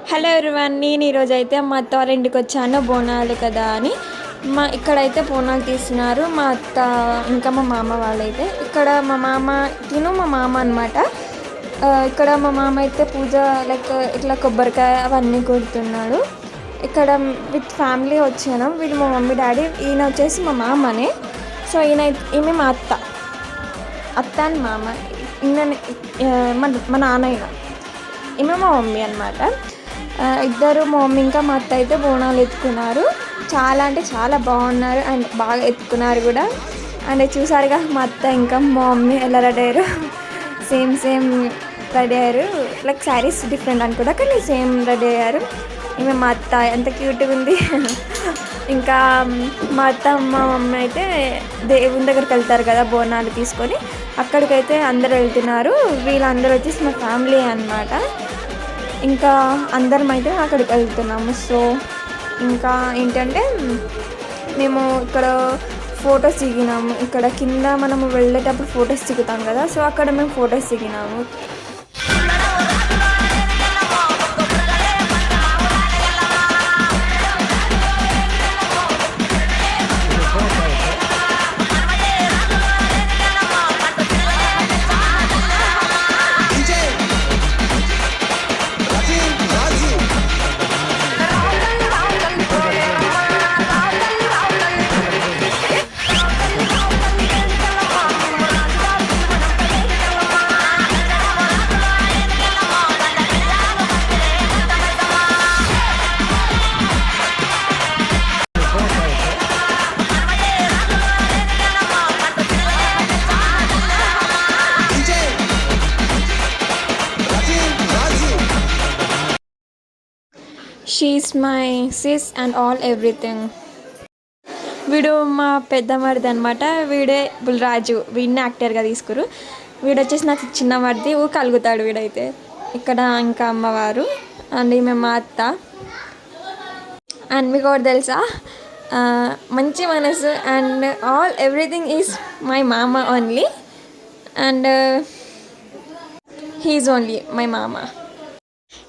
Hello everyone, నేను ఈరోజు అయితే మా అత్త వాళ్ళ ఇంటికి వచ్చాను. బోనాలు కదా అని ఇక్కడైతే బోనాలు తీస్తున్నారు. మా అత్త ఇంకా మా మామ వాళ్ళైతే ఇక్కడ మా మామ అనమాట. ఇక్కడ మా మామ అయితే పూజ లైక్ ఇట్లా కొబ్బరికాయ అవన్నీ కొడుతున్నాడు. ఇక్కడ విత్ ఫ్యామిలీ వచ్చాను. వీళ్ళు మా మమ్మీ డాడీ, ఈయన వచ్చేసి మా మామనే. సో ఈమె మా అత్త అని మామ. మా నాన్నయ్య, ఈమె మా మమ్మీ అనమాట. ఇద్దరు మా మమ్మీ ఇంకా మా అత్త అయితే బోనాలు ఎత్తుకున్నారు. చాలా అంటే చాలా బాగున్నారు అండ్ బాగా ఎత్తుకున్నారు కూడా. అండ్ చూసారుగా మా అత్త ఇంకా మా మమ్మీ ఎలా రెడీ అయ్యారు. సేమ్ రెడీ అయ్యారు. లైక్ శారీస్ డిఫరెంట్ అనుకుంటా కానీ సేమ్ రెడీ అయ్యారు. ఈమె మా అత్త ఎంత క్యూట్గా ఉంది. ఇంకా మా అత్త మా మమ్మీ అయితే దేవుని దగ్గరికి వెళ్తారు కదా బోనాలు తీసుకొని, అక్కడికైతే అందరు వెళ్తున్నారు. వీళ్ళందరూ వచ్చేసి మా ఫ్యామిలీ అనమాట. ఇంకా అందరం అయితే అక్కడికి వెళ్తున్నాము. సో ఇంకా ఏంటంటే మేము ఇక్కడ ఫొటోస్ దిగినాము. ఇక్కడ కింద మనము వెళ్ళేటప్పుడు ఫొటోస్ దిగుతాం కదా, సో అక్కడ మేము ఫొటోస్ దిగినాము. She's my sis and all everything. వీడు మా పెద్ద మరిది అనమాట. వీడే బుల్రాజు. వీడిని యాక్టర్గా తీసుకురు. వీడు వచ్చేసి నాకు చిన్న మరిది. కలుగుతాడు వీడైతే. ఇక్కడ ఇంకా అమ్మవారు అండ్ ఈమె మా అత్త. అండ్ మీకు ఒకటి తెలుసా, మంచి మనసు and all everything is my మామ only. And he's only my మామ.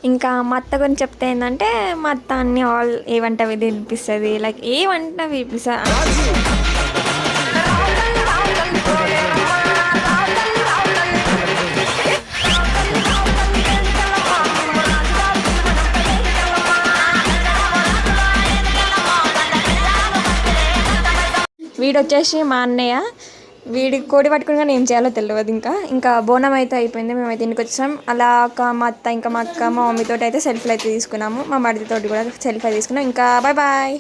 ఇంకా మా అత్త గురించి చెప్తే ఏంటంటే, మా అత్త అన్ని ఆల్ ఏ వంట తినిపిస్తుంది. లైక్ ఏ వంట తినిపిస్తుంది. వీడు వచ్చేసి మా అన్నయ్య. వీడి కోడి పట్టుకుని కానీ ఏం చేయాలో తెలియదు. ఇంకా బోనం అయితే అయిపోయింది. మేమైతే ఇంటికి వచ్చాం. అలా మా అత్త ఇంకా మా అక్క మా మమ్మీతో అయితే సెల్ఫీలు అయితే తీసుకున్నాము. మా మరిదితోటి కూడా సెల్ఫీ తీసుకున్నాం. ఇంకా బాయ్.